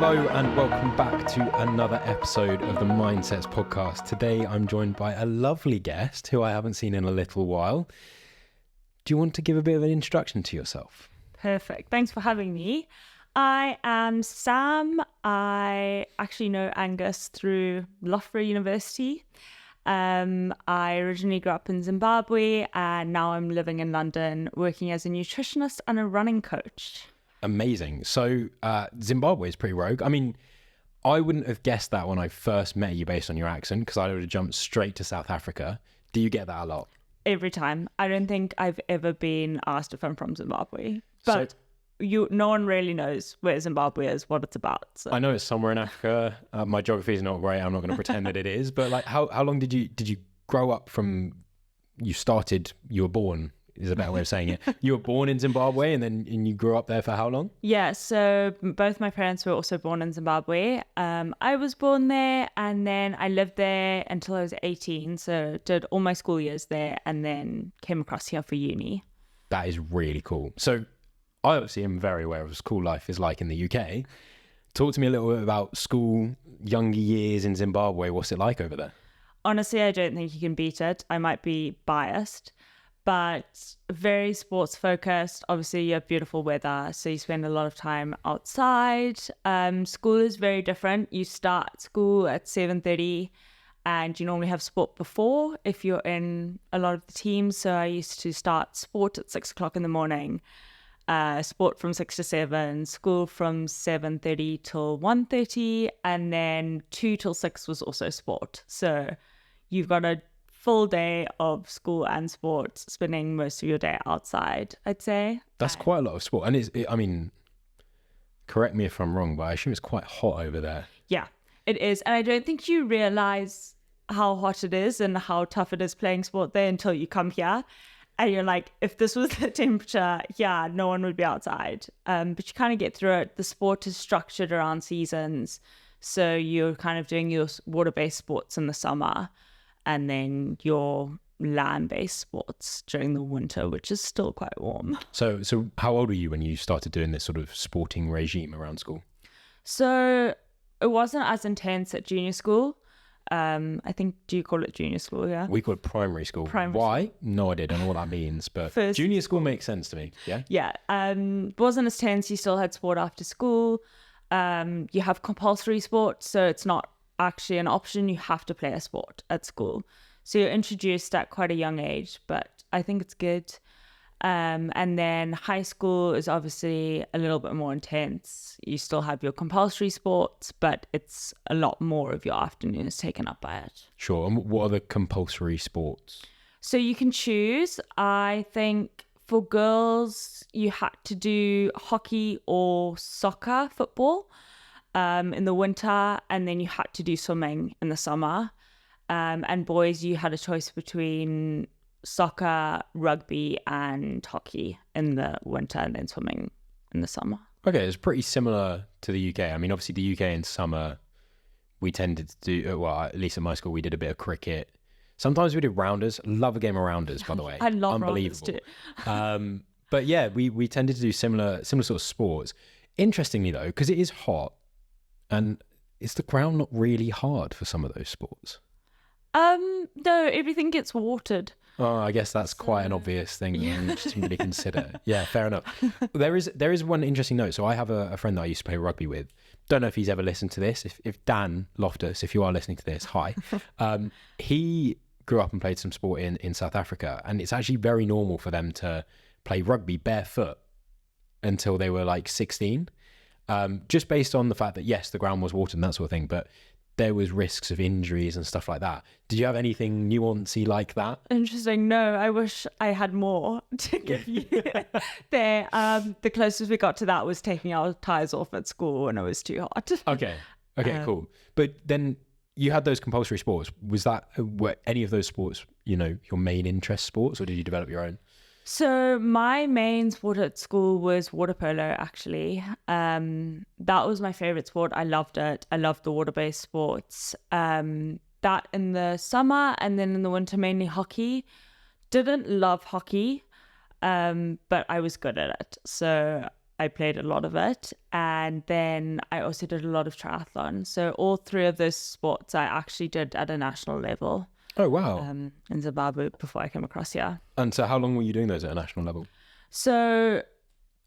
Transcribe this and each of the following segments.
Hello and welcome back to another episode of the Mindsets podcast. Today I'm joined by a lovely guest who I haven't seen in a little while. Do you want to give a bit of an introduction to yourself? Perfect. Thanks for having me. I am Sam. I actually know Angus through Loughborough University. I originally grew up in Zimbabwe and now I'm living in London working as a nutritionist and a running coach. Amazing. So Zimbabwe is pretty rogue. I mean, I wouldn't have guessed that when I first met you based on your accent because I would have jumped straight to South Africa. Do you get that a lot? Every time. I don't think I've ever been asked if I'm from Zimbabwe, but no one really knows where Zimbabwe is, what it's about. So. I know it's somewhere in Africa. My geography is not great. I'm not going to pretend that it is. But like, how long did you grow up from? You were born. Is a better way of saying it. You were born in Zimbabwe and you grew up there for how long? Yeah, so both my parents were also born in Zimbabwe. I was born there and then I lived there until I was 18. So did all my school years there and then came across here for uni. That is really cool. So I obviously am very aware of what school life is like in the UK. Talk to me a little bit about school, younger years in Zimbabwe. What's it like over there? Honestly, I don't think you can beat it. I might be biased, but very sports focused. Obviously, you have beautiful weather, so you spend a lot of time outside. School is very different. You start school at 7:30 and you normally have sport before if you're in a lot of the teams. So I used to start sport at 6 o'clock in the morning, sport from 6 to 7, school from 7:30 till 1:30, and then 2 till 6 was also sport. So you've got a full day of school and sports, spending most of your day outside, I'd say. That's quite a lot of sport. And I mean, correct me if I'm wrong, but I assume it's quite hot over there. Yeah, it is. And I don't think you realize how hot it is and how tough it is playing sport there until you come here. And you're like, if this was the temperature, yeah, no one would be outside. But you kind of get through it. The sport is structured around seasons. So you're kind of doing your water-based sports in the summer and then your land-based sports during the winter, which is still quite warm. So how old were you when you started doing this sort of sporting regime around school? So it wasn't as intense at junior school. I think, do you call it junior school? Yeah. We call it primary school. Why? No idea. Don't know what that means, but junior school makes sense to me. Yeah. Yeah. It wasn't as tense. You still had sport after school. You have compulsory sport, so it's not actually an option. You have to play a sport at school. So you're introduced at quite a young age, but I think it's good. And then high school is obviously a little bit more intense. You still have your compulsory sports, but it's a lot more of your afternoon is taken up by it. Sure. And what are the compulsory sports? So you can choose. I think for girls, you had to do hockey or soccer, football in the winter, and then you had to do swimming in the summer. And boys, you had a choice between soccer, rugby, and hockey in the winter, and then swimming in the summer. Okay, it's pretty similar to the UK. I mean, obviously the UK in summer, we tended to do, well, at least at my school, we did a bit of cricket. Sometimes we did rounders. Love a game of rounders, by the way. I love rounders too. But yeah, we tended to do similar sort of sports. Interestingly though, because it is hot, and is the ground not really hard for some of those sports? No, everything gets watered. Oh, I guess that's quite an obvious thing to really consider. Yeah, fair enough. There is one interesting note. So I have a friend that I used to play rugby with. Don't know if he's ever listened to this. If Dan Loftus, if you are listening to this, hi. He grew up and played some sport in South Africa, and it's actually very normal for them to play rugby barefoot until they were like 16. Just based on the fact that, yes, the ground was watered and that sort of thing, but there was risks of injuries and stuff like that. Did you have anything nuancy like that? Interesting. No, I wish I had more to give you there. The closest we got to that was taking our ties off at school when it was too hot. Okay, cool. But then you had those compulsory sports. Were any of those sports, your main interest sports, or did you develop your own? So my main sport at school was water polo, actually. That was my favorite sport. I loved it. I loved the water-based sports. That in the summer, and then in the winter, mainly hockey. Didn't love hockey, but I was good at it. So I played a lot of it. And then I also did a lot of triathlon. So all three of those sports I actually did at a national level. Oh, wow. In Zimbabwe before I came across here. And so how long were you doing those at a national level? So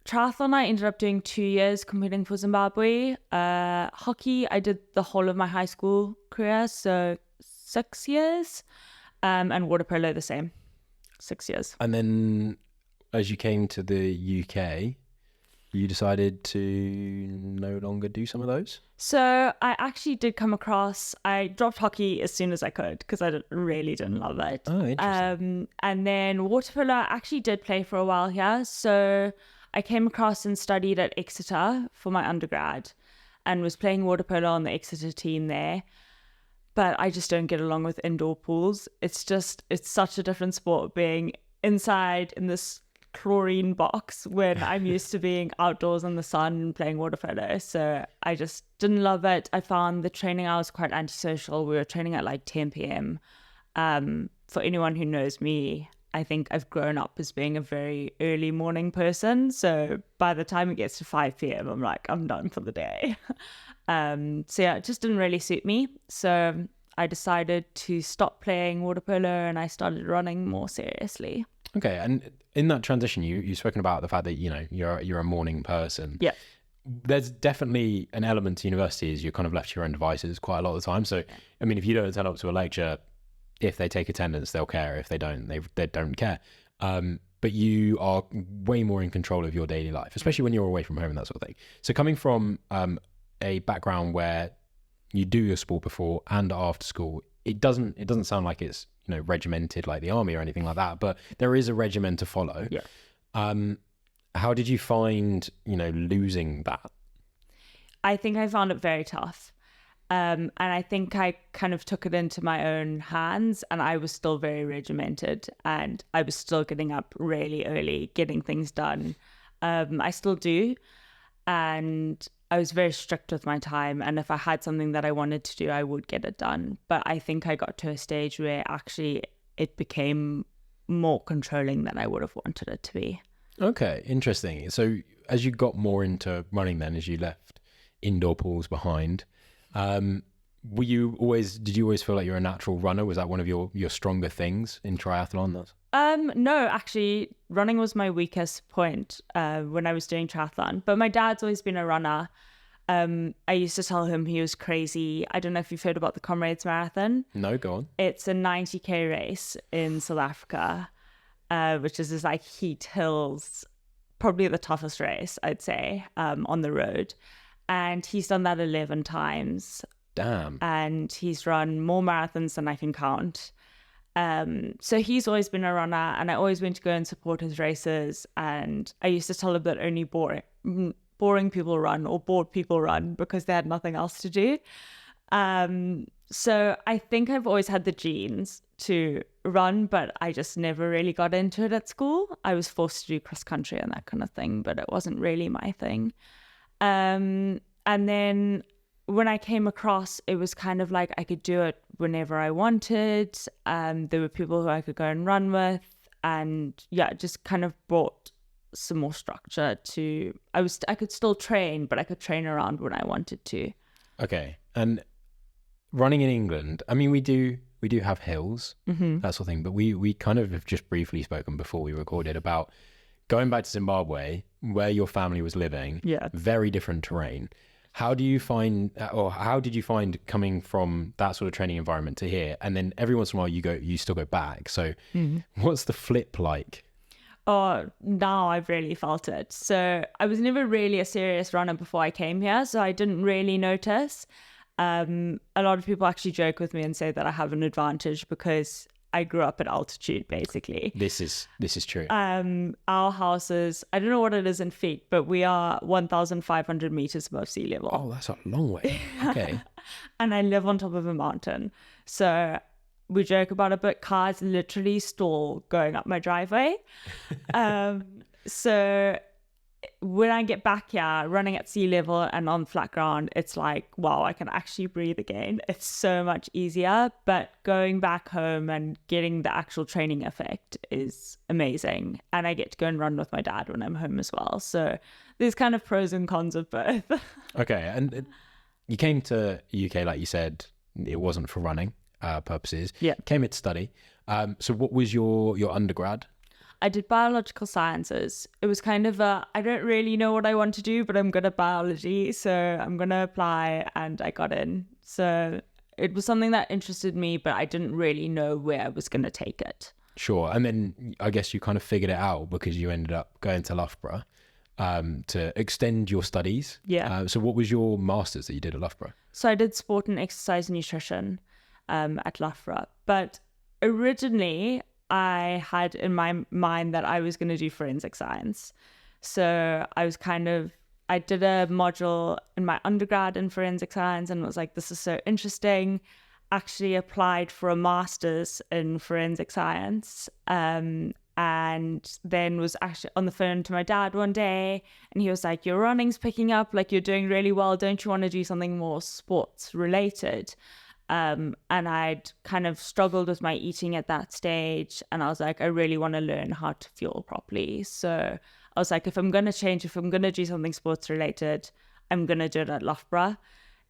triathlon, I ended up doing 2 years competing for Zimbabwe. Hockey, I did the whole of my high school career, so 6 years. And water polo, the same, 6 years. And then as you came to the UK, you decided to no longer do some of those? So I actually did come across, I dropped hockey as soon as I could because I really didn't love it. Oh, interesting. And then water polo, I actually did play for a while here. So I came across and studied at Exeter for my undergrad and was playing water polo on the Exeter team there. But I just don't get along with indoor pools. It's such a different sport being inside in this chlorine box when I'm used to being outdoors in the sun and playing water polo. So I just didn't love it. I found the training hours quite antisocial. We were training at like 10 p.m. For anyone who knows me, I think I've grown up as being a very early morning person. So by the time it gets to 5 p.m., I'm like, I'm done for the day. So yeah, it just didn't really suit me. So I decided to stop playing water polo and I started running more seriously. Okay, and in that transition, you've spoken about the fact that, you know, you're a morning person. Yeah. There's definitely an element to university is you're kind of left to your own devices quite a lot of the time. So, I mean, if you don't turn up to a lecture, if they take attendance, they'll care. If they don't, they don't care. But you are way more in control of your daily life, especially when you're away from home and that sort of thing. So coming from a background where you do your sport before and after school, it doesn't sound like it's, you know, regimented like the army or anything like that, but there is a regimen to follow. Yeah. How did you find, you know, losing that? I think I found it very tough. And I think I kind of took it into my own hands and I was still very regimented and I was still getting up really early, getting things done. I still do. And I was very strict with my time. And if I had something that I wanted to do, I would get it done. But I think I got to a stage where actually it became more controlling than I would have wanted it to be. Okay, interesting. So as you got more into running then, as you left indoor pools behind, did you always feel like you're a natural runner? Was that one of your stronger things in triathlon? No, actually, running was my weakest point when I was doing triathlon. But my dad's always been a runner. I used to tell him he was crazy. I don't know if you've heard about the Comrades Marathon. No, go on. It's a 90k race in South Africa, which is this like heat hills, probably the toughest race, I'd say, on the road. And he's done that 11 times. Damn. And he's run more marathons than I can count. So he's always been a runner and I always went to go and support his races. And I used to tell him that only boring people run or bored people run because they had nothing else to do. So I think I've always had the genes to run, but I just never really got into it at school. I was forced to do cross country and that kind of thing, but it wasn't really my thing. And then when I came across, it was kind of like I could do it whenever I wanted. There were people who I could go and run with. And yeah, it just kind of brought some more structure to, I could still train, but I could train around when I wanted to. Okay. And running in England, I mean, we do have hills, that sort of thing, but we kind of have just briefly spoken before we recorded about going back to Zimbabwe, where your family was living. Yeah. Very different terrain. How did you find coming from that sort of training environment to here? And then every once in a while you still go back. So what's the flip like? Oh, now I've really felt it. So I was never really a serious runner before I came here, so I didn't really notice. A lot of people actually joke with me and say that I have an advantage because I grew up at altitude, basically. This is true. Our house is, I don't know what it is in feet, but we are 1,500 meters above sea level. Oh, that's a long way. Okay. And I live on top of a mountain. So we joke about it, but cars literally stall going up my driveway. So when I get back here, running at sea level and on flat ground, it's like, wow, I can actually breathe again. It's so much easier. But going back home and getting the actual training effect is amazing. And I get to go and run with my dad when I'm home as well. So there's kind of pros and cons of both. Okay. And you came to UK, like you said, it wasn't for running purposes. Yeah. Came here to study. So what was your undergrad? I did biological sciences. It was kind of I don't really know what I want to do, but I'm good at biology, so I'm going to apply, and I got in. So it was something that interested me, but I didn't really know where I was going to take it. Sure. And then I guess you kind of figured it out because you ended up going to Loughborough to extend your studies. Yeah. So what was your master's that you did at Loughborough? So I did sport and exercise and nutrition at Loughborough. But originally, I had in my mind that I was going to do forensic science. So I did a module in my undergrad in forensic science and was like, this is so interesting. Actually applied for a master's in forensic science. And then was actually on the phone to my dad one day, and he was like, your running's picking up, like you're doing really well. Don't you want to do something more sports related? And I'd kind of struggled with my eating at that stage. And I was like, I really want to learn how to fuel properly. So I was like, if I'm going to do something sports related, I'm going to do it at Loughborough.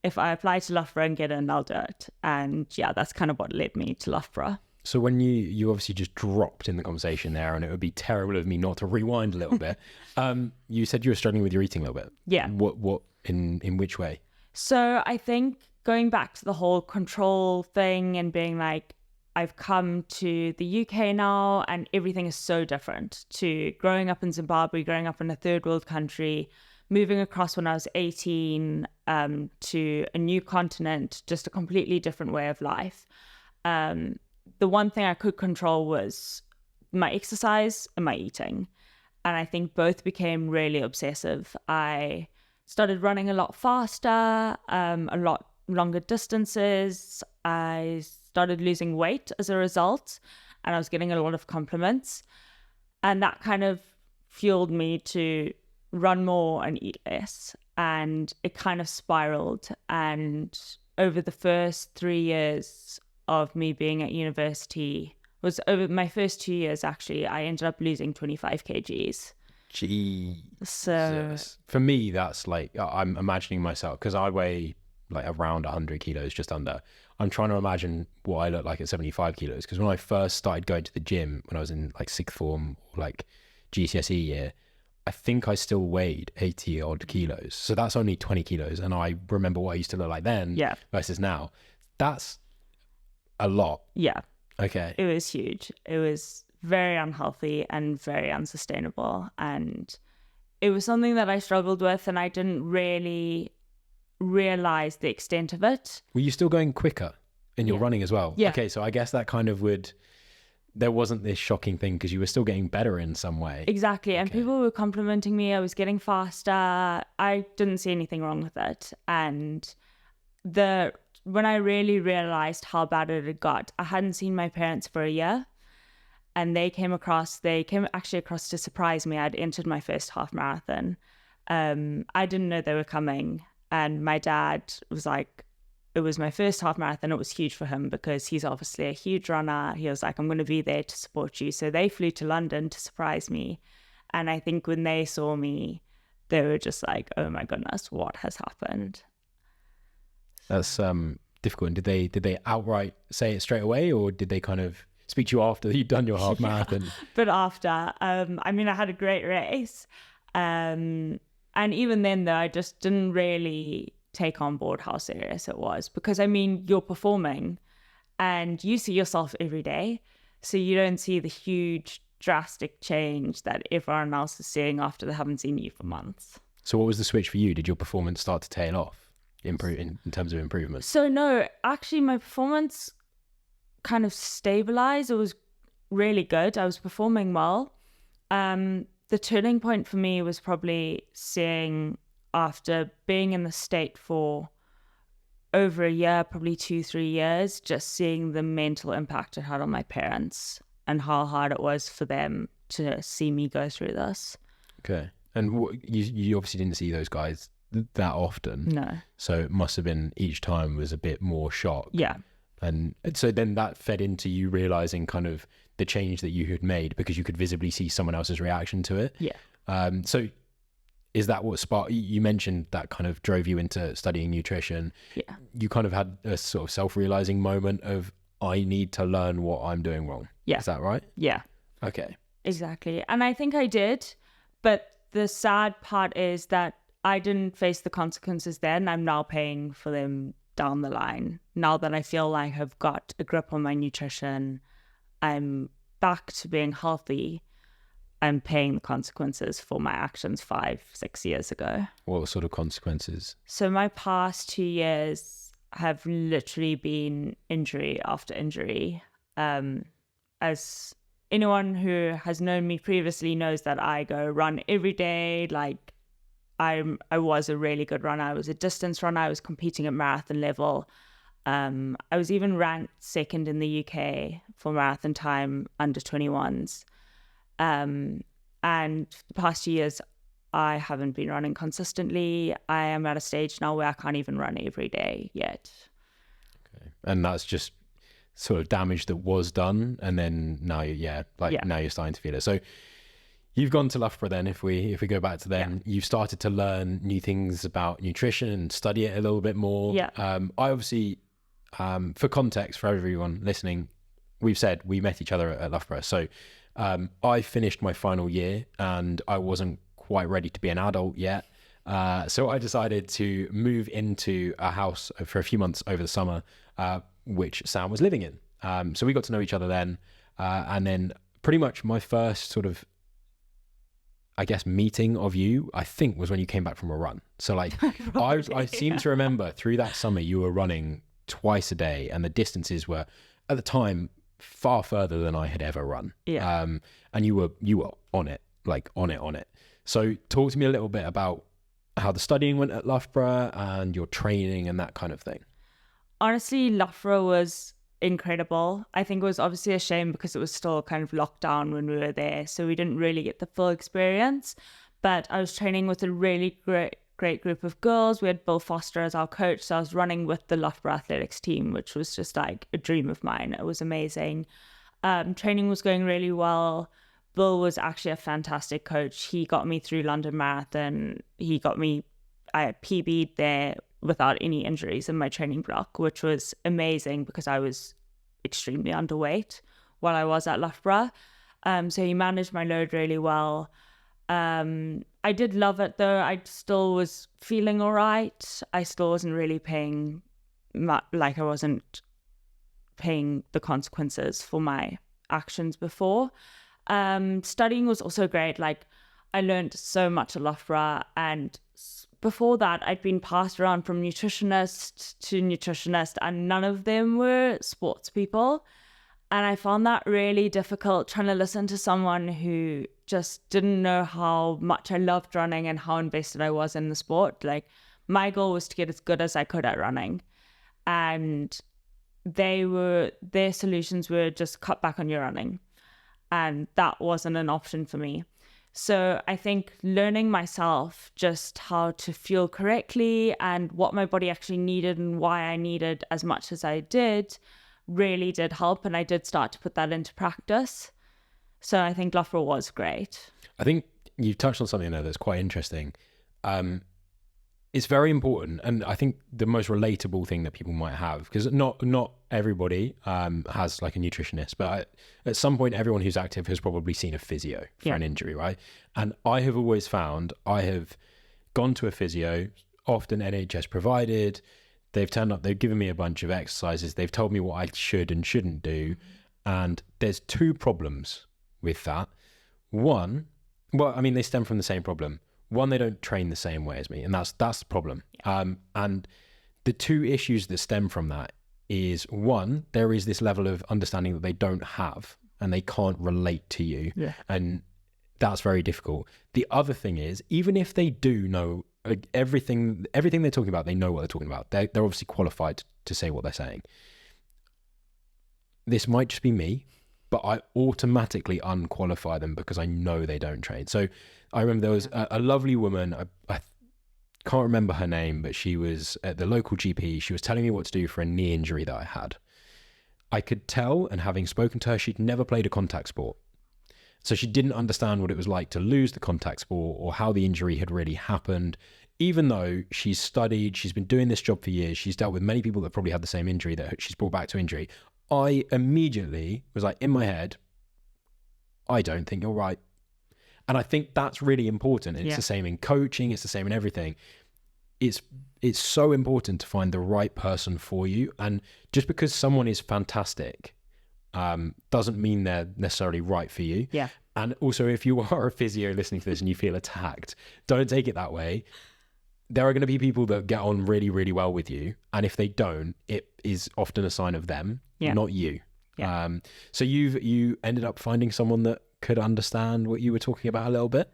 If I apply to Loughborough and get in, I'll do it. And yeah, that's kind of what led me to Loughborough. So when you obviously just dropped in the conversation there, and it would be terrible of me not to rewind a little bit. You said you were struggling with your eating a little bit. Yeah. What in which way? So I think going back to the whole control thing and being like, I've come to the UK now and everything is so different to growing up in Zimbabwe, growing up in a third world country, moving across when I was 18 to a new continent, just a completely different way of life. The one thing I could control was my exercise and my eating. And I think both became really obsessive. I started running a lot faster, a lot longer distances. I started losing weight as a result, and I was getting a lot of compliments. And that kind of fueled me to run more and eat less. And it kind of spiraled. And over the first 3 years of me being at university, was over my first 2 years actually, I ended up losing 25 kgs. Jesus. So For me, that's like, I'm imagining myself, because I weigh like around 100 kilos, just under. I'm trying to imagine what I look like at 75 kilos. Because when I first started going to the gym, when I was in like sixth form, or like GCSE year, I think I still weighed 80 odd kilos. So that's only 20 kilos. And I remember what I used to look like then versus now. That's a lot. Yeah. Okay. It was huge. It was very unhealthy and very unsustainable. And it was something that I struggled with, and I didn't really realize the extent of it. Were you still going quicker in your running as well? Yeah. Okay, so I guess that kind of there wasn't this shocking thing because you were still getting better in some way. Exactly. And people were complimenting me. I was getting faster. I didn't see anything wrong with it. And when I really realized how bad it had got, I hadn't seen my parents for a year. And they came actually across to surprise me. I'd entered my first half marathon. I didn't know they were coming. And my dad was like, it was my first half marathon. It was huge for him because he's obviously a huge runner. He was like, I'm going to be there to support you. So they flew to London to surprise me. And I think when they saw me, they were just like, oh my goodness, what has happened? That's difficult. And did they outright say it straight away, or did they kind of speak to you after you'd done your half marathon? But after, I had a great race. And even then, though, I just didn't really take on board how serious it was. Because, you're performing and you see yourself every day. So you don't see the huge, drastic change that everyone else is seeing after they haven't seen you for months. So what was the switch for you? Did your performance start to tail off in terms of improvement? So no, actually, my performance kind of stabilized. It was really good. I was performing well. The turning point for me was probably seeing, after being in the state for over a year, probably 2-3 years, just seeing the mental impact it had on my parents and how hard it was for them to see me go through this. Okay. And you obviously didn't see those guys that often. No. So it must have been each time was a bit more shock. Yeah. And so then that fed into you realizing kind of the change that you had made because you could visibly see someone else's reaction to it. Yeah. So is that what sparked, you mentioned that kind of drove you into studying nutrition. Yeah. You kind of had a sort of self-realizing moment of, I need to learn what I'm doing wrong. Yeah. Is that right? Yeah. Okay. Exactly. And I think I did. But the sad part is that I didn't face the consequences then. I'm now paying for them down the line. Now that I feel like I've got a grip on my nutrition, I'm back to being healthy. I'm paying the consequences for my actions 5-6 years ago. What sort of consequences? So my past 2 years have literally been injury after injury. As anyone who has known me previously knows that I go run every day. Like I was a really good runner. I was a distance runner. I was competing at marathon level. I was even ranked second in the UK for marathon time under 21s. And the past 2 years, I haven't been running consistently. I am at a stage now where I can't even run every day yet. Okay. And that's just sort of damage that was done. And then now, now you're starting to feel it. So you've gone to Loughborough then, if we go back to then, you've started to learn new things about nutrition and study it a little bit more. Yeah. I obviously, for context, for everyone listening, we've said we met each other at Loughborough. So I finished my final year and I wasn't quite ready to be an adult yet. So I decided to move into a house for a few months over the summer, which Sam was living in. So we got to know each other then. And then pretty much my first sort of, I guess, meeting of you, I think, was when you came back from a run. So like, I seem to remember through that summer, you were running twice a day and the distances were at the time far further than I had ever run. Yeah. And you were on it, like on it. So talk to me a little bit about how the studying went at Loughborough and your training and that kind of thing. Honestly, Loughborough was incredible. I think it was obviously a shame because it was still kind of locked down when we were there, so we didn't really get the full experience. But I was training with a really great group of girls. We had Bill Foster as our coach, so I was running with the Loughborough athletics team, which was just like a dream of mine. It was amazing. Training was going really well. Bill was actually a fantastic coach. He got me through London Marathon. I PB'd there without any injuries in my training block, which was amazing because I was extremely underweight while I was at Loughborough. So he managed my load really well. I did love it though. I still was feeling all right. I still wasn't really paying I wasn't paying the consequences for my actions before. Studying was also great. Like I learned so much at Loughborough, and before that I'd been passed around from nutritionist to nutritionist and none of them were sports people. And I found that really difficult trying to listen to someone who just didn't know how much I loved running and how invested I was in the sport. Like my goal was to get as good as I could at running. And their solutions were just cut back on your running. And that wasn't an option for me. So I think learning myself just how to fuel correctly and what my body actually needed and why I needed as much as I did really did help. And I did start to put that into practice. So I think Loughborough was great. I think you've touched on something there that's quite interesting. It's very important, and I think the most relatable thing that people might have, because not everybody has like a nutritionist, but at some point everyone who's active has probably seen a physio for an injury, right? And I have always found I have gone to a physio, often NHS provided. They've turned up, they've given me a bunch of exercises, they've told me what I should and shouldn't do, and there's two problems with that. One, well, I mean, they stem from the same problem. One, they don't train the same way as me, and that's the problem. Yeah. And the two issues that stem from that is, one, there is this level of understanding that they don't have, and they can't relate to you, and that's very difficult. The other thing is, even if they do know everything they're talking about, they know what they're talking about. They're obviously qualified to say what they're saying. This might just be me, but I automatically unqualify them because I know they don't train. So I remember there was a lovely woman, I can't remember her name, but she was at the local GP. She was telling me what to do for a knee injury that I had. I could tell, and having spoken to her, she'd never played a contact sport. So she didn't understand what it was like to lose the contact sport or how the injury had really happened. Even though she's studied, she's been doing this job for years, she's dealt with many people that probably had the same injury that she's brought back to injury. I immediately was like, in my head, I don't think you're right. And I think that's really important. It's the same in coaching. It's the same in everything. It's so important to find the right person for you. And just because someone is fantastic doesn't mean they're necessarily right for you. Yeah. And also, if you are a physio listening to this and you feel attacked, don't take it that way. There are going to be people that get on really, really well with you. And if they don't, it is often a sign of them, not you. Yeah. So you ended up finding someone that could understand what you were talking about a little bit?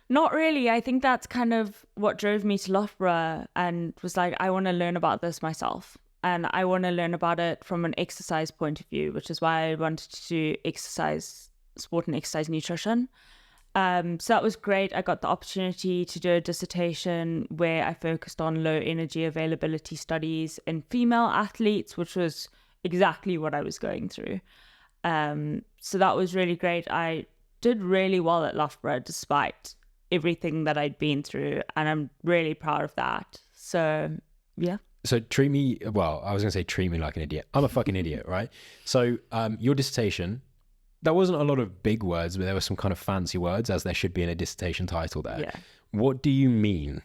Not really. I think that's kind of what drove me to Loughborough, and was like, I want to learn about this myself. And I want to learn about it from an exercise point of view, which is why I wanted to do exercise, sport and exercise nutrition. So that was great. I got the opportunity to do a dissertation where I focused on low energy availability studies in female athletes, which was exactly what I was going through. So that was really great. I did really well at Loughborough despite everything that I'd been through, and I'm really proud of that. So yeah. So I was going to say treat me like an idiot. I'm a fucking idiot, right? So your dissertation, there wasn't a lot of big words, but there were some kind of fancy words, as there should be in a dissertation title there. Yeah. What do you mean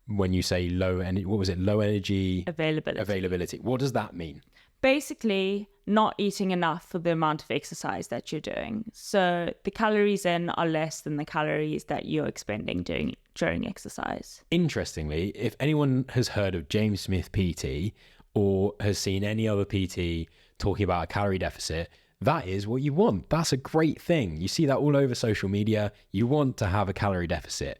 when you say low energy availability? What does that mean? Basically, not eating enough for the amount of exercise that you're doing. So the calories in are less than the calories that you're expending during exercise. Interestingly, if anyone has heard of James Smith PT or has seen any other PT talking about a calorie deficit, that is what you want. That's a great thing. You see that all over social media. You want to have a calorie deficit.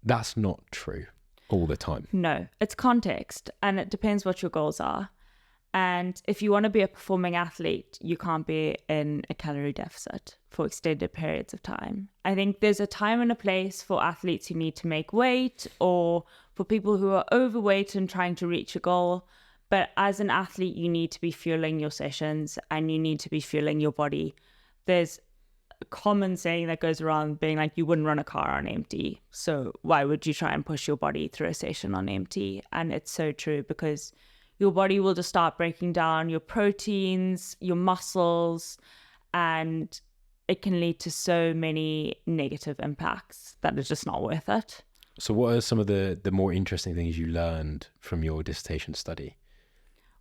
That's not true all the time. No, it's context, and it depends what your goals are. And if you want to be a performing athlete, you can't be in a calorie deficit for extended periods of time. I think there's a time and a place for athletes who need to make weight, or for people who are overweight and trying to reach a goal. But as an athlete, you need to be fueling your sessions and you need to be fueling your body. There's a common saying that goes around being like, you wouldn't run a car on empty. So why would you try and push your body through a session on empty? And it's so true, because your body will just start breaking down your proteins, your muscles, and it can lead to so many negative impacts that it's just not worth it. So what are some of the more interesting things you learned from your dissertation study?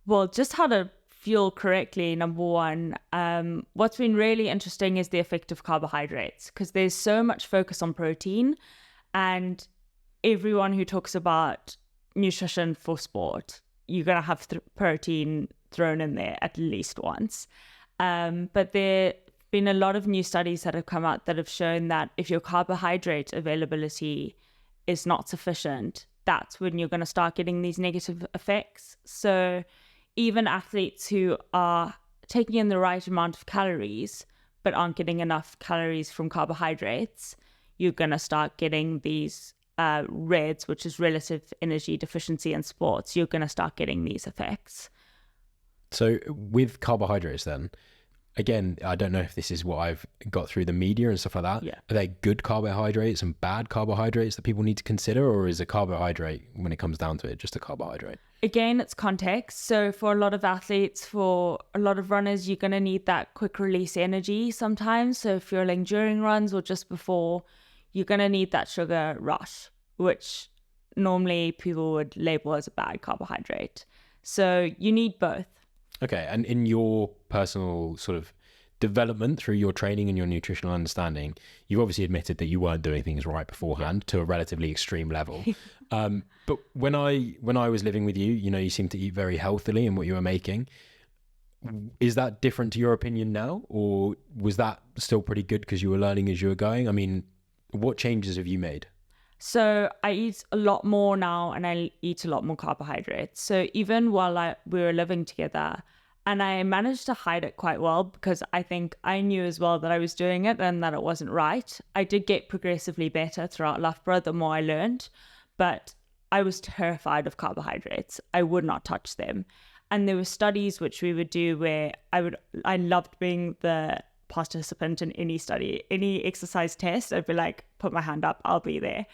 Well, just how to fuel correctly, number one. What's been really interesting is the effect of carbohydrates, because there's so much focus on protein, and everyone who talks about nutrition for sport, you're going to have protein thrown in there at least once. But there have been a lot of new studies that have come out that have shown that if your carbohydrate availability is not sufficient, that's when you're going to start getting these negative effects. So even athletes who are taking in the right amount of calories but aren't getting enough calories from carbohydrates, you're going to start getting these REDs, which is relative energy deficiency in sports. You're going to start getting these effects. So with carbohydrates then, again, I don't know if this is what I've got through the media and stuff like that. Yeah. Are there good carbohydrates and bad carbohydrates that people need to consider, or is a carbohydrate, when it comes down to it, just a carbohydrate? Again, it's context. So for a lot of athletes, for a lot of runners, you're going to need that quick release energy sometimes. So fueling during runs or just before, you're going to need that sugar rush, which normally people would label as a bad carbohydrate. So you need both. Okay. And in your personal sort of development through your training and your nutritional understanding, you've obviously admitted that you weren't doing things right beforehand to a relatively extreme level. But when I was living with you, you seemed to eat very healthily in what you were making. Is that different to your opinion now, or was that still pretty good because you were learning as you were going? I mean, what changes have you made? So I eat a lot more now, and I eat a lot more carbohydrates. So even while we were living together, And I managed to hide it quite well because I think I knew as well that I was doing it and that it wasn't right. I did get progressively better throughout Loughborough the more I learned, but I was terrified of carbohydrates. I would not touch them. And there were studies which we would do where I loved being the participant in any study, any exercise test. I'd be like, put my hand up, I'll be there.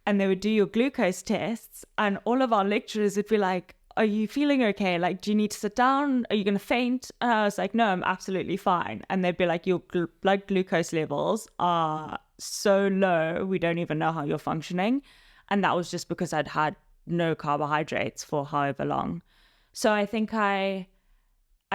And they would do your glucose tests, and all of our lecturers would be like, are you feeling okay? Like, do you need to sit down? Are you going to faint? And I was like, no, I'm absolutely fine. And they'd be like, your blood glucose levels are so low, we don't even know how you're functioning. And that was just because I'd had no carbohydrates for however long. So I think I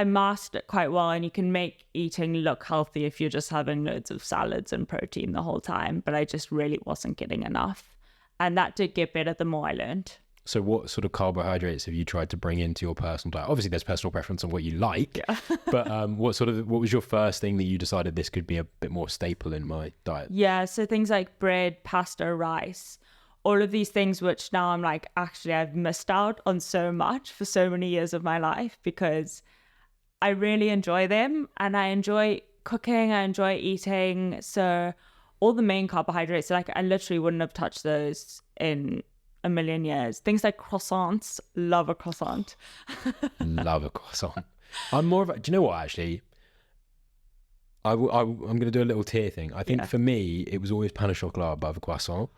masked it quite well, and you can make eating look healthy if you're just having loads of salads and protein the whole time. But I just really wasn't getting enough. And that did get better the more I learned. So what sort of carbohydrates have you tried to bring into your personal diet? Obviously, there's personal preference on what you like, yeah. But what was your first thing that you decided this could be a bit more staple in my diet? Yeah, so things like bread, pasta, rice, all of these things which now I'm like, actually, I've missed out on so much for so many years of my life because I really enjoy them and I enjoy cooking, I enjoy eating. So all the main carbohydrates, like I literally wouldn't have touched those in a million years. Things like croissants, love a croissant. Love a croissant. I'm more of a, do you know what, actually? I'm going to do a little tier thing. I think for me, it was always pain au chocolat above a croissant.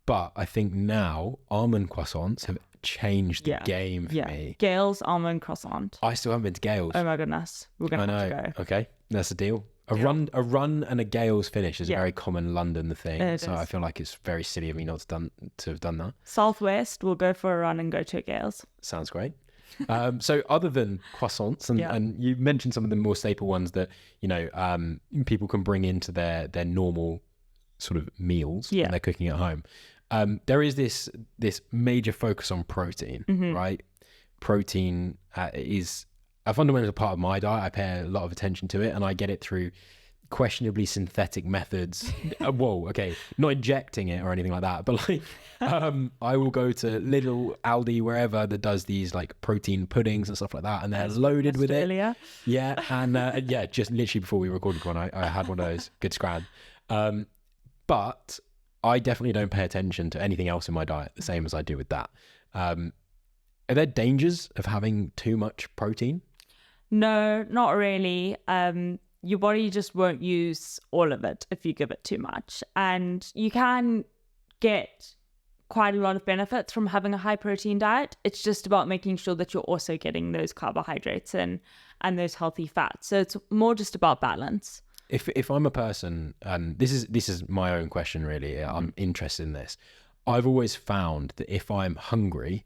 But I think now almond croissants have changed the game for me. Gail's almond croissant. I still haven't been to Gail's. Oh my goodness. We're going to have to go. Okay, that's a deal. A run and a Gail's finish is a very common London thing. So I feel like it's very silly of me not to have done that. Southwest, we'll go for a run and go to a Gail's. Sounds great. So other than croissants, and you mentioned some of the more staple ones that, you know, people can bring into their normal sort of meals when they're cooking at home. There is this major focus on protein, right? Protein is a fundamental part of my diet. I pay a lot of attention to it, and I get it through questionably synthetic methods. Whoa, okay, not injecting it or anything like that, but like I will go to Lidl, Aldi, wherever that does these like protein puddings and stuff like that, and they're loaded with it. Yeah, and just literally before we recorded one, I had one of those. Good scran. But I definitely don't pay attention to anything else in my diet the same as I do with that. Are there dangers of having too much protein? No, not really. Your body just won't use all of it if you give it too much. And you can get quite a lot of benefits from having a high protein diet. It's just about making sure that you're also getting those carbohydrates and those healthy fats. So it's more just about balance. If I'm a person, and this is my own question really, I'm interested in this. I've always found that if I'm hungry,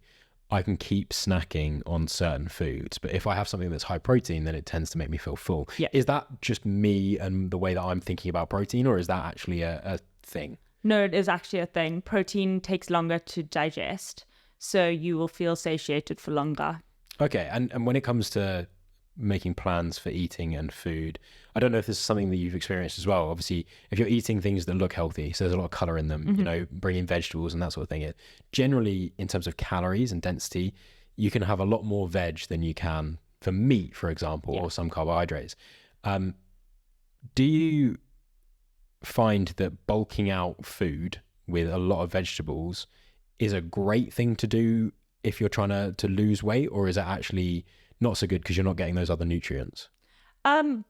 I can keep snacking on certain foods, but if I have something that's high protein, then it tends to make me feel full. Yeah. Is that just me and the way that I'm thinking about protein, or is that actually a thing? No, it is actually a thing. Protein takes longer to digest, so you will feel satiated for longer. Okay, and when it comes to making plans for eating and food, I don't know if this is something that you've experienced as well. Obviously, if you're eating things that look healthy, so there's a lot of color in them, you know, bringing vegetables and that sort of thing, generally in terms of calories and density, you can have a lot more veg than you can for meat, for example, or some carbohydrates. Do you find that bulking out food with a lot of vegetables is a great thing to do if you're trying to lose weight, or is it actually not so good because you're not getting those other nutrients?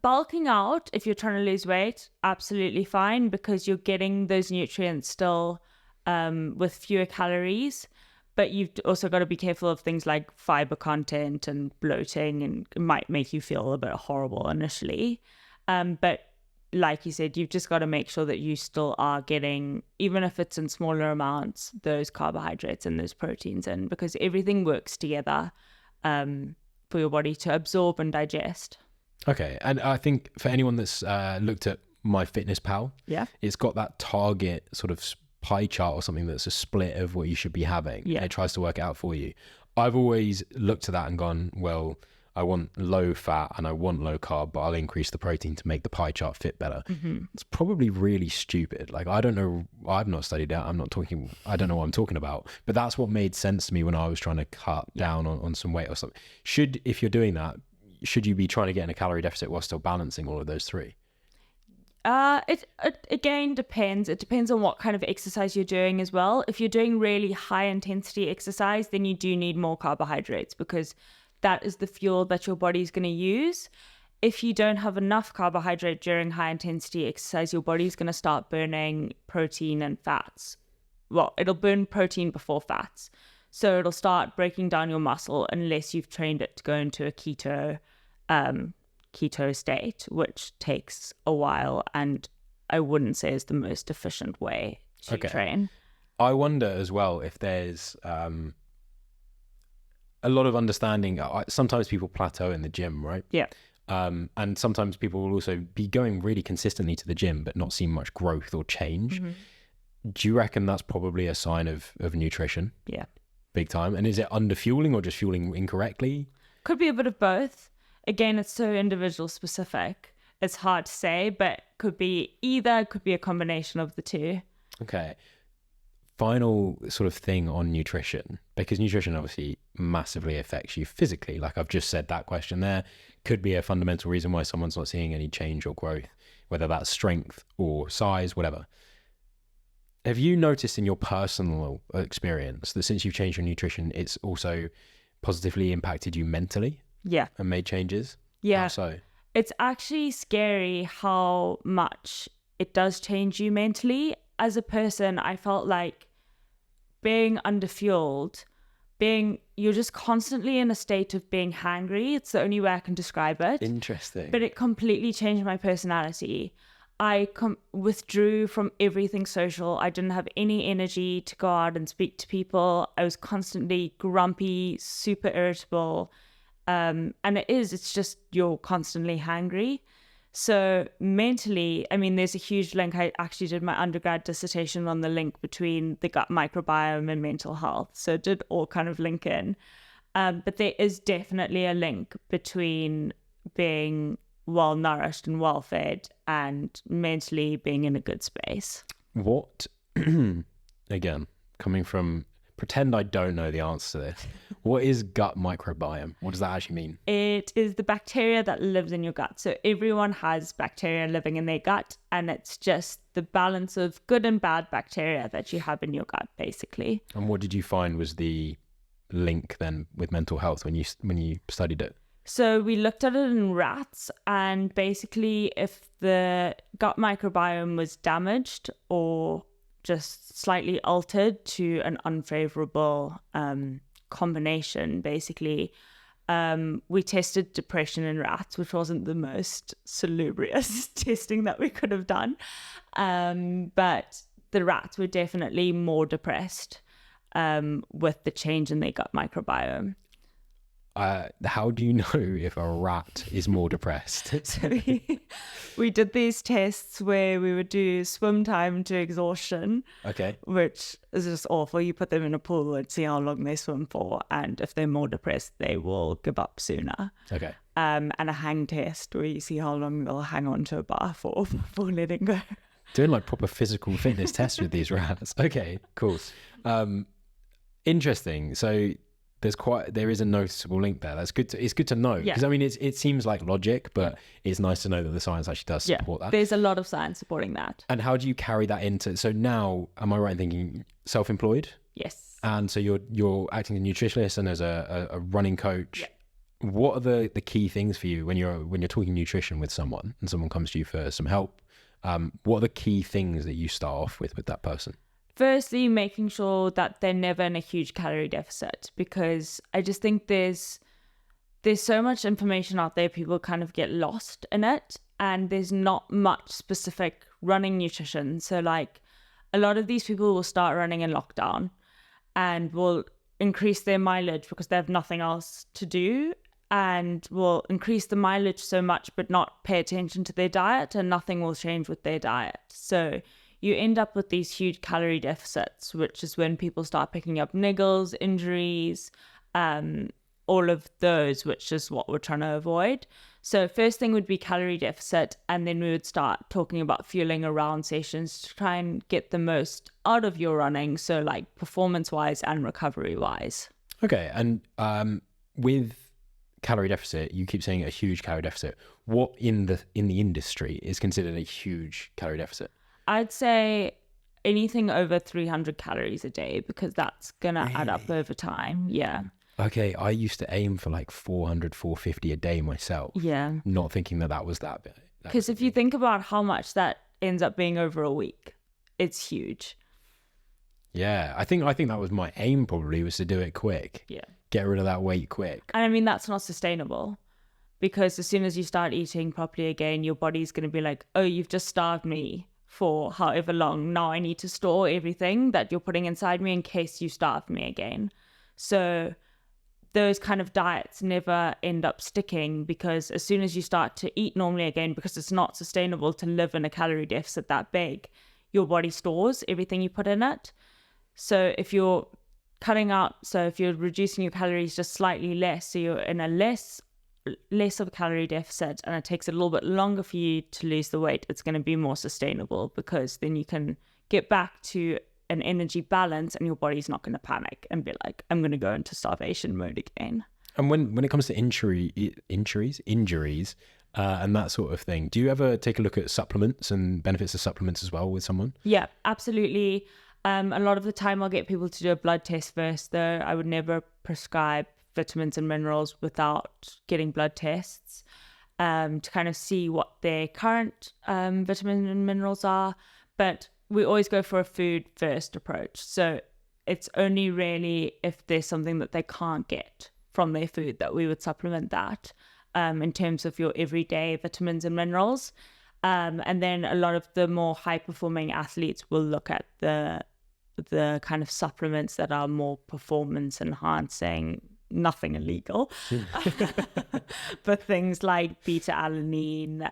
Bulking out, if you're trying to lose weight, absolutely fine, because you're getting those nutrients still with fewer calories. But you've also got to be careful of things like fiber content and bloating, and it might make you feel a bit horrible initially. But like you said, you've just got to make sure that you still are getting, even if it's in smaller amounts, those carbohydrates and those proteins in, because everything works together for your body to absorb and digest. Okay, and I think for anyone that's looked at MyFitnessPal, it's got that target sort of pie chart or something that's a split of what you should be having. Yeah. And it tries to work it out for you. I've always looked at that and gone, well, I want low fat and I want low carb, but I'll increase the protein to make the pie chart fit better. It's probably really stupid. Like, I don't know, I've not studied it. I don't know what I'm talking about, but that's what made sense to me when I was trying to cut down on some weight or something. If you're doing that, should you be trying to get in a calorie deficit while still balancing all of those three? It again depends. It depends on what kind of exercise you're doing as well. If you're doing really high intensity exercise, then you do need more carbohydrates because that is the fuel that your body's going to use. If you don't have enough carbohydrate during high intensity exercise, your body's going to start burning protein and fats. Well, it'll burn protein before fats. So it'll start breaking down your muscle unless you've trained it to go into a keto state, which takes a while, and I wouldn't say is the most efficient way to train. I wonder as well if there's a lot of understanding. Sometimes people plateau in the gym, right? Yeah. And sometimes people will also be going really consistently to the gym but not see much growth or change. Mm-hmm. Do you reckon that's probably a sign of nutrition? Yeah. Big time. And is it underfueling or just fueling incorrectly? Could be a bit of both. Again, it's so individual specific. It's hard to say, but could be either, could be a combination of the two. Okay. Final sort of thing on nutrition, because nutrition obviously massively affects you physically. Like I've just said, that question there could be a fundamental reason why someone's not seeing any change or growth, whether that's strength or size, whatever. Have you noticed in your personal experience that since you've changed your nutrition, it's also positively impacted you mentally? Yeah. And made changes? Yeah. How so? It's actually scary how much it does change you mentally. As a person, I felt like being underfueled, you're just constantly in a state of being hangry. It's the only way I can describe it. Interesting. But it completely changed my personality. I withdrew from everything social. I didn't have any energy to go out and speak to people. I was constantly grumpy, super irritable. And it's just you're constantly hangry. So mentally, I mean, there's a huge link. I actually did my undergrad dissertation on the link between the gut microbiome and mental health. So it did all kind of link in. But there is definitely a link between being well nourished and well fed and mentally being in a good space. What, again, coming from, pretend I don't know the answer to this. What is gut microbiome? What does that actually mean? It is the bacteria that lives in your gut. So everyone has bacteria living in their gut, and it's just the balance of good and bad bacteria that you have in your gut, basically. And what did you find was the link then with mental health when you studied it? So we looked at it in rats, and basically if the gut microbiome was damaged or just slightly altered to an unfavorable combination, basically, we tested depression in rats, which wasn't the most salubrious testing that we could have done. But the rats were definitely more depressed with the change in their gut microbiome. How do you know if a rat is more depressed? So we did these tests where we would do swim time to exhaustion, which is just awful. You put them in a pool and see how long they swim for, and if they're more depressed, they will give up sooner. Okay. And a hang test where you see how long they'll hang on to a bar for before letting go. Doing like proper physical fitness tests with these rats. Okay, cool. Interesting. So there is a noticeable link there. It's good to know, because I mean it seems like logic, but it's nice to know that the science actually does support that. There's a lot of science supporting that. And how do you carry that into, so now, am I right in thinking self-employed? Yes. And so you're acting as a nutritionist and as a running coach. What are the key things for you when you're talking nutrition with someone and someone comes to you for some help? What are the key things that you start off with that person? Firstly, making sure that they're never in a huge calorie deficit, because I just think there's so much information out there, people kind of get lost in it, and there's not much specific running nutrition. So like a lot of these people will start running in lockdown and will increase their mileage because they have nothing else to do, and will increase the mileage so much but not pay attention to their diet, and nothing will change with their diet. So you end up with these huge calorie deficits, which is when people start picking up niggles, injuries, all of those, which is what we're trying to avoid. So first thing would be calorie deficit, and then we would start talking about fueling around sessions to try and get the most out of your running, so like performance-wise and recovery-wise. Okay, and with calorie deficit, you keep saying a huge calorie deficit. What in the industry is considered a huge calorie deficit? I'd say anything over 300 calories a day, because that's going to add up over time. Yeah. Okay, I used to aim for like 400, 450 a day myself. Yeah. Not thinking that was that big. Because if you think about how much that ends up being over a week, it's huge. Yeah, I think that was my aim, probably, was to do it quick. Yeah. Get rid of that weight quick. And I mean, that's not sustainable, because as soon as you start eating properly again, your body's going to be like, oh, you've just starved me for however long. Now I need to store everything that you're putting inside me in case you starve me again. So those kind of diets never end up sticking, because as soon as you start to eat normally again, because it's not sustainable to live in a calorie deficit that big, your body stores everything you put in it. So if you're if you're reducing your calories just slightly less, so you're in a less of a calorie deficit, and it takes a little bit longer for you to lose the weight, it's going to be more sustainable, because then you can get back to an energy balance, and your body's not going to panic and be like, I'm going to go into starvation mode again. And when it comes to injuries, and that sort of thing, do you ever take a look at supplements and benefits of supplements as well with someone? Yeah, absolutely. A lot of the time I'll get people to do a blood test first, though. I would never prescribe vitamins and minerals without getting blood tests, to kind of see what their current vitamins and minerals are. But we always go for a food first approach. So it's only really if there's something that they can't get from their food that we would supplement that, in terms of your everyday vitamins and minerals. And then a lot of the more high performing athletes will look at the kind of supplements that are more performance enhancing, nothing illegal, but things like beta alanine.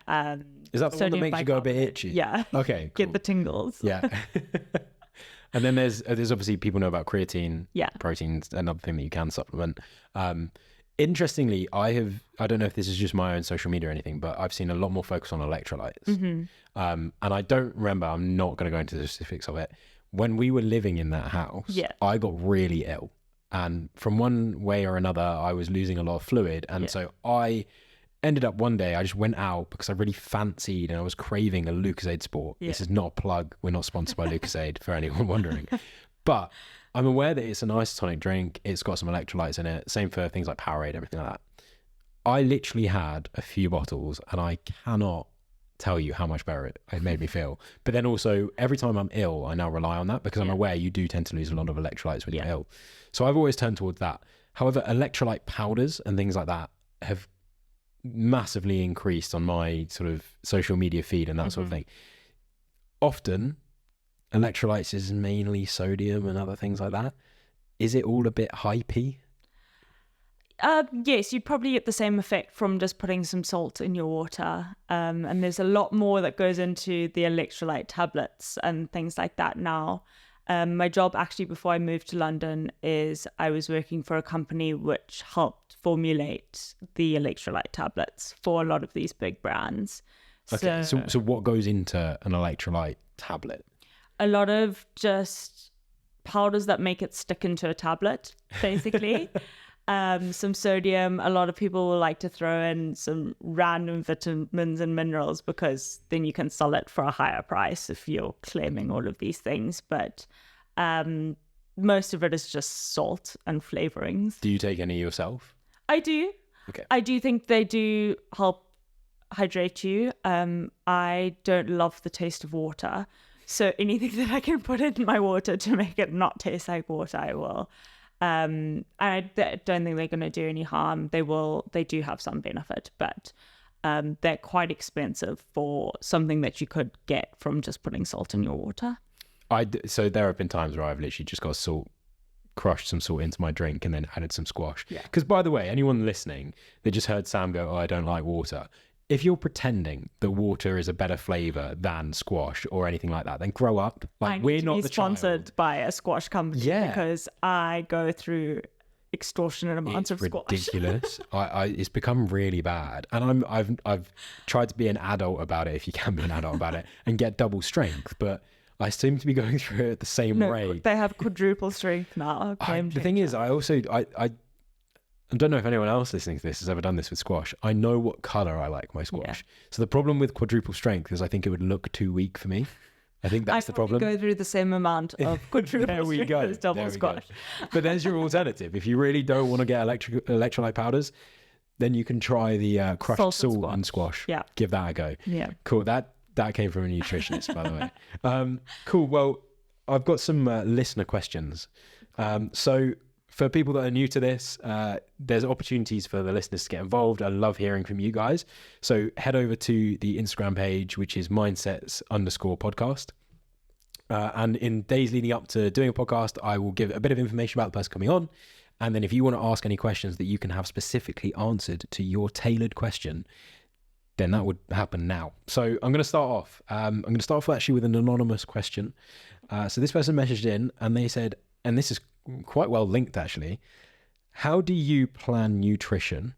Is that the one that makes you go a bit itchy? Yeah. Okay, cool. Get the tingles. Yeah. And then there's obviously, people know about creatine, proteins, another thing that you can supplement. Interestingly, I don't know if this is just my own social media or anything, but I've seen a lot more focus on electrolytes. Mm-hmm. And I don't remember, I'm not going to go into the specifics of it. When we were living in that house, I got really ill. And from one way or another, I was losing a lot of fluid. And so I ended up one day, I just went out because I really fancied and I was craving a Lucozade Sport. Yeah. This is not a plug. We're not sponsored by Lucozade, for anyone wondering. But I'm aware that it's an isotonic drink. It's got some electrolytes in it. Same for things like Powerade, everything like that. I literally had a few bottles, and I cannot tell you how much better it made me feel. But then also, every time I'm ill, I now rely on that, because I'm aware you do tend to lose a lot of electrolytes when you're ill. So I've always turned towards that. However, electrolyte powders and things like that have massively increased on my sort of social media feed and that sort of thing. Often, electrolytes is mainly sodium and other things like that. Is it all a bit hypey? Yes, you'd probably get the same effect from just putting some salt in your water. And there's a lot more that goes into the electrolyte tablets and things like that now. My job actually before I moved to London is I was working for a company which helped formulate the electrolyte tablets for a lot of these big brands. Okay, so what goes into an electrolyte tablet? A lot of just powders that make it stick into a tablet, basically. Some sodium. A lot of people will like to throw in some random vitamins and minerals, because then you can sell it for a higher price if you're claiming all of these things. But most of it is just salt and flavorings. Do you take any yourself? I do. Okay. I do think they do help hydrate you. I don't love the taste of water. So anything that I can put in my water to make it not taste like water, I will. I don't think they're going to do any harm. They do have some benefit, but they're quite expensive for something that you could get from just putting salt in your water. So there have been times where I've literally just got crushed some salt into my drink and then added some squash. Because by the way, anyone listening that just heard Sam go, oh, I don't like water. If you're pretending that water is a better flavor than squash or anything like that, then grow up. Like, we're not the sponsored by a squash company, because I go through extortionate amounts of squash. It's ridiculous. It's become really bad, and I've tried to be an adult about it, if you can be an adult about it, and get double strength, but I seem to be going through it at the same rate. They have quadruple strength now. The thing is, I I don't know if anyone else listening to this has ever done this with squash. I know what color I like my squash. So the problem with quadruple strength is I think it would look too weak for me. I think that's the problem. Go through the same amount of quadruple There we strength go. as double There we squash. go. But there's your alternative. If you really don't want to get electrolyte powders, then you can try the crushed Salted salt and squash. Yeah. Give that a go. Yeah. Cool. That came from a nutritionist, by the way. Cool. Well, I've got some listener questions. So for people that are new to this, there's opportunities for the listeners to get involved. I love hearing from you guys. So head over to the Instagram page, which is mindsets_podcast. And in days leading up to doing a podcast, I will give a bit of information about the person coming on. And then if you want to ask any questions that you can have specifically answered to your tailored question, then that would happen now. So I'm going to start off. I'm going to start off actually with an anonymous question. So this person messaged in and they said, and this is quite well linked actually, how do you plan nutrition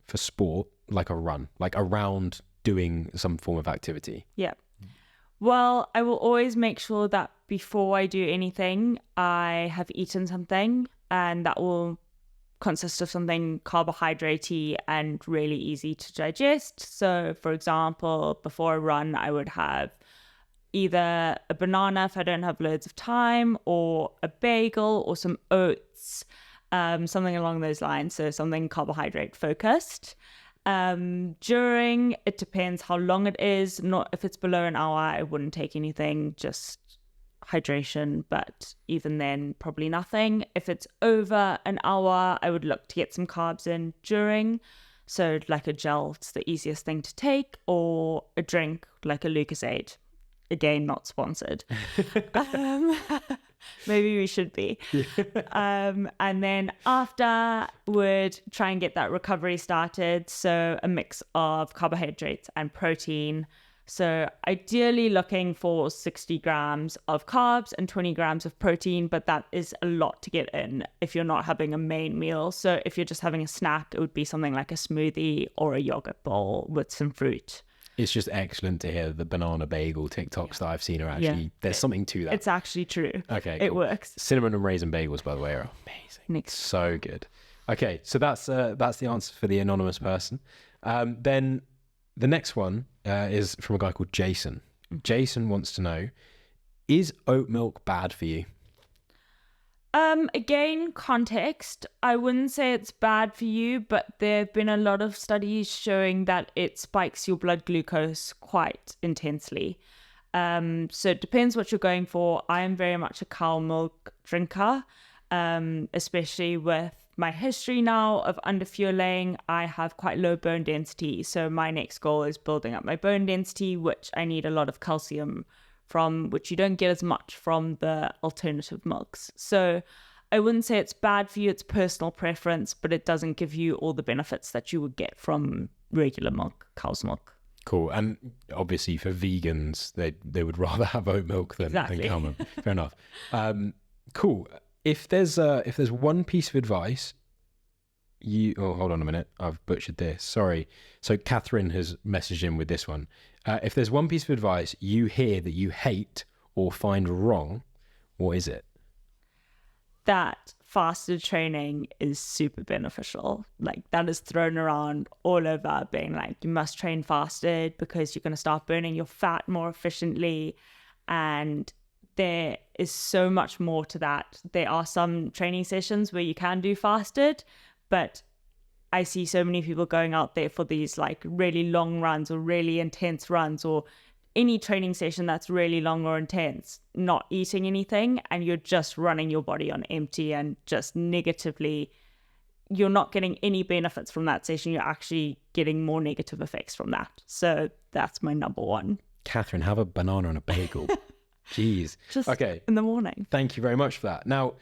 for sport, like a run, like around doing some form of activity? Yeah. Well, I will always make sure that before I do anything, I have eaten something, and that will consist of something carbohydrate-y and really easy to digest. So, for example, before a run, I would have either a banana if I don't have loads of time, or a bagel, or some oats, something along those lines. So something carbohydrate focused. During, it depends how long it is. Not if it's below an hour, I wouldn't take anything, just hydration, but even then, probably nothing. If it's over an hour, I would look to get some carbs in during. So like a gel, it's the easiest thing to take, or a drink like a Lucozade. Again, not sponsored. Maybe we should be. And then after, would try and get that recovery started. So a mix of carbohydrates and protein. So ideally looking for 60 grams of carbs and 20 grams of protein, but that is a lot to get in if you're not having a main meal. So if you're just having a snack, it would be something like a smoothie or a yogurt bowl with some fruit. It's just excellent to hear the banana bagel TikToks that I've seen are actually, there's something to that. It's actually true. Okay, It cool. works. Cinnamon and raisin bagels, by the way, are amazing. So good. Okay, so that's the answer for the anonymous person. Then the next one is from a guy called Jason. Jason wants to know, is oat milk bad for you? Again, context. I wouldn't say it's bad for you, but there have been a lot of studies showing that it spikes your blood glucose quite intensely. So it depends what you're going for. I am very much a cow milk drinker, especially with my history now of underfueling. I have quite low bone density. So my next goal is building up my bone density, which I need a lot of calcium from, which you don't get as much from the alternative milks. So I wouldn't say it's bad for you, it's personal preference, but it doesn't give you all the benefits that you would get from regular milk, cow's milk. Cool. And obviously for vegans, they would rather have oat milk than cow milk. Fair enough. Cool. If there's one piece of advice hold on a minute, I've butchered this, sorry. So Catherine has messaged in with this one. If there's one piece of advice you hear that you hate or find wrong, what is it? That fasted training is super beneficial. Like, that is thrown around all over, being like, you must train fasted because you're going to start burning your fat more efficiently. And there is so much more to that. There are some training sessions where you can do fasted, but I see so many people going out there for these like really long runs or really intense runs, or any training session that's really long or intense, not eating anything, and you're just running your body on empty and just negatively, you're not getting any benefits from that session. You're actually getting more negative effects from that. So that's my number one. Catherine, have a banana and a bagel. Jeez. Just okay. in the morning. Thank you very much for that. Now,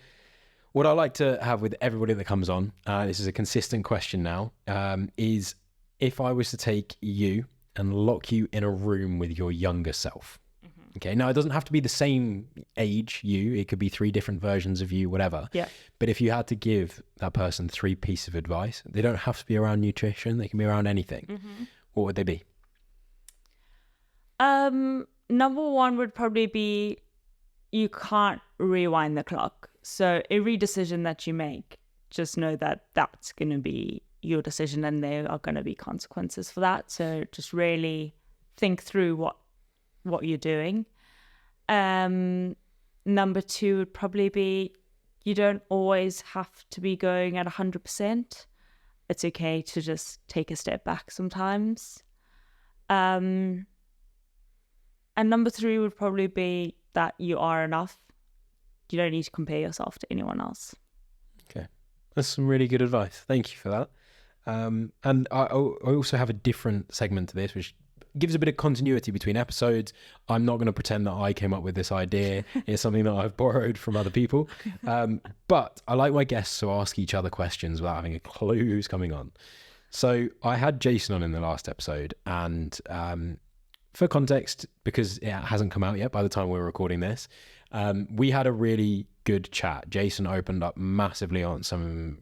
what I like to have with everybody that comes on, this is a consistent question now, is if I was to take you and lock you in a room with your younger self. Mm-hmm. Okay. Now, it doesn't have to be the same age you. It could be 3 different versions of you, whatever. Yeah. But if you had to give that person 3 pieces of advice, they don't have to be around nutrition. They can be around anything. Mm-hmm. What would they be? Number one would probably be, you can't rewind the clock. So every decision that you make, just know that that's going to be your decision and there are going to be consequences for that. So just really think through what you're doing. Number 2 would probably be, you don't always have to be going at 100%. It's okay to just take a step back sometimes. And number 3 would probably be that you are enough. You don't need to compare yourself to anyone else. Okay. That's some really good advice. Thank you for that. And I also have a different segment to this, which gives a bit of continuity between episodes. I'm not going to pretend that I came up with this idea. It's something that I've borrowed from other people. But I like my guests to ask each other questions without having a clue who's coming on. So I had Jason on in the last episode, and for context, because it hasn't come out yet by the time we're recording this, we had a really good chat. Jason opened up massively on some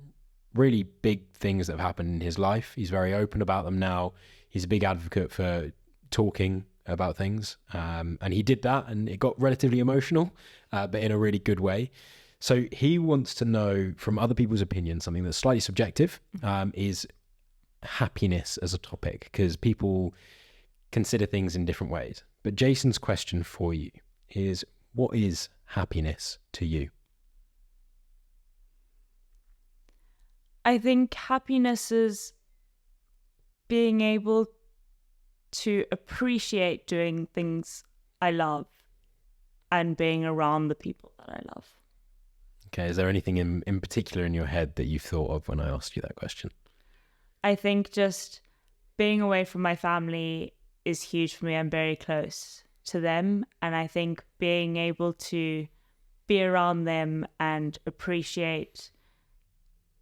really big things that have happened in his life. He's very open about them now. He's a big advocate for talking about things. And he did that, and it got relatively emotional, but in a really good way. So he wants to know from other people's opinions, something that's slightly subjective, is happiness as a topic, because people consider things in different ways. But Jason's question for you is, what is happiness to you? I think happiness is being able to appreciate doing things I love and being around the people that I love. Okay, is there anything in particular in your head that you thought of when I asked you that question? I think just being away from my family is huge for me. I'm very close to them, and I think being able to be around them and appreciate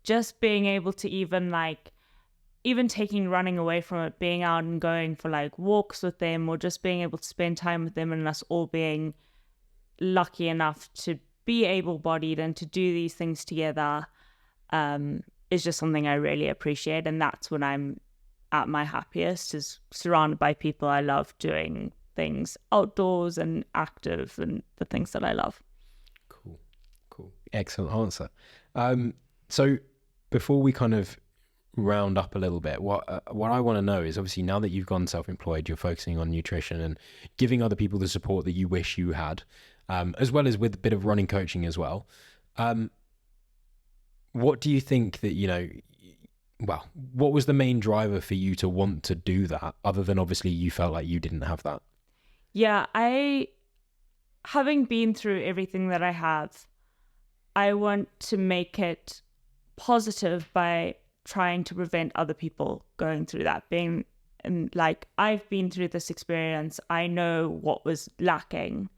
just being able to even taking running away from it, being out and going for like walks with them, or just being able to spend time with them, and us all being lucky enough to be able-bodied and to do these things together, is just something I really appreciate. And that's when I'm at my happiest, is surrounded by people I love, doing things outdoors and active and the things that I love. Cool. Excellent answer. So before we kind of round up a little bit, what I want to know is, obviously now that you've gone self-employed, you're focusing on nutrition and giving other people the support that you wish you had, as well as with a bit of running coaching as well. What do you think that, what was the main driver for you to want to do that, other than obviously you felt like you didn't have that? Yeah, having been through everything that I have, I want to make it positive by trying to prevent other people going through that. I've been through this experience. I know what was lacking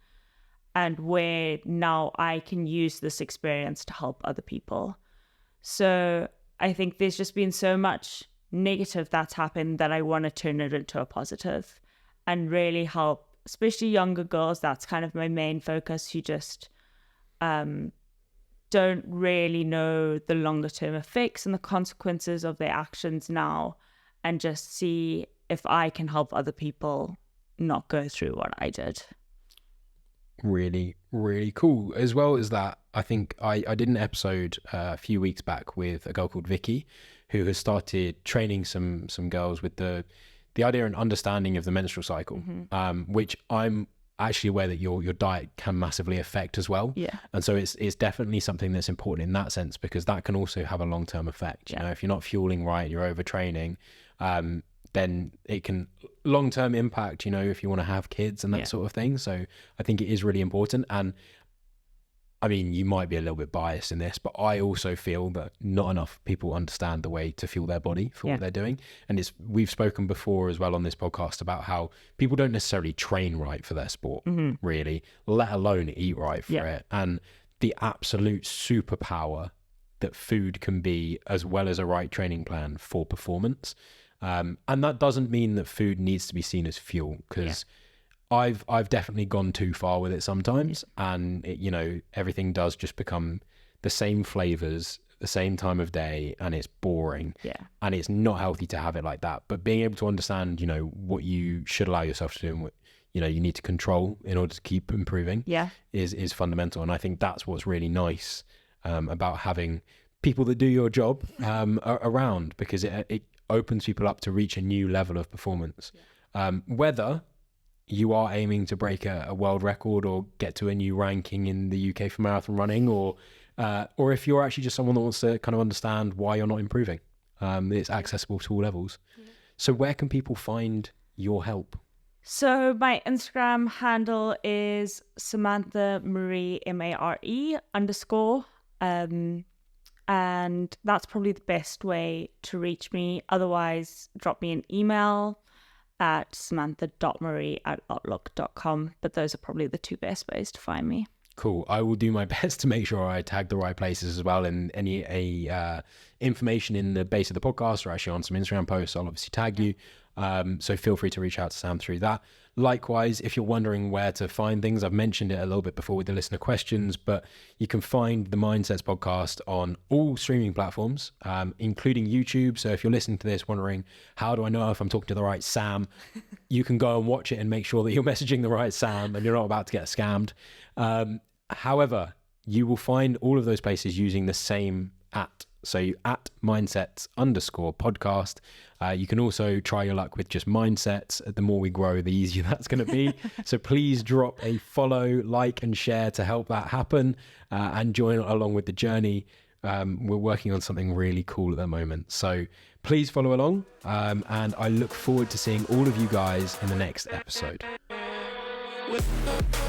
and where now I can use this experience to help other people. So I think there's just been so much negative that's happened that I want to turn it into a positive and really help, especially younger girls. That's kind of my main focus, who just don't really know the longer term effects and the consequences of their actions now, and just see if I can help other people not go through what I did. Really, really cool. As well as that, I think I did an episode a few weeks back with a girl called Vicky, who has started training some girls with the idea and understanding of the menstrual cycle, which I'm actually aware that your diet can massively affect as well. Yeah. And so it's definitely something that's important in that sense, because that can also have a long-term effect. You know, if you're not fueling right, you're overtraining, then it can long-term impact, if you want to have kids and that sort of thing. So I think it is really important. And I mean, you might be a little bit biased in this, but I also feel that not enough people understand the way to fuel their body for what they're doing. And we've spoken before as well on this podcast about how people don't necessarily train right for their sport, really, let alone eat right for it. And the absolute superpower that food can be, as well as a right training plan for performance. And that doesn't mean that food needs to be seen as fuel, because I've definitely gone too far with it sometimes, and everything does just become the same flavors, the same time of day, and it's boring. And it's not healthy to have it like that. But being able to understand, what you should allow yourself to do and what you need to control in order to keep improving is fundamental. And I think that's what's really nice about having people that do your job around, because it opens people up to reach a new level of performance. Whether you are aiming to break a world record or get to a new ranking in the UK for marathon running, or if you're actually just someone that wants to kind of understand why you're not improving. It's accessible to all levels. So where can people find your help? So my Instagram handle is Samantha Maré, MARE_. And that's probably the best way to reach me. Otherwise, drop me an email at samantha.maree@outlook.com. But those are probably the two best ways to find me. Cool. I will do my best to make sure I tag the right places as well. And any information in the base of the podcast, or actually on some Instagram posts, I'll obviously tag you. So feel free to reach out to Sam through that. Likewise, if you're wondering where to find things, I've mentioned it a little bit before with the listener questions, but you can find the Mindsets podcast on all streaming platforms, including YouTube. So if you're listening to this wondering, how do I know if I'm talking to the right Sam? You can go and watch it and make sure that you're messaging the right Sam and you're not about to get scammed. However, you will find all of those places using the same @ So you @mindsets_podcast. You can also try your luck with just mindsets. The more we grow, the easier that's going to be. So please drop a follow, like, and share to help that happen, and join along with the journey. We're working on something really cool at the moment. So please follow along. And I look forward to seeing all of you guys in the next episode. We'll be right back.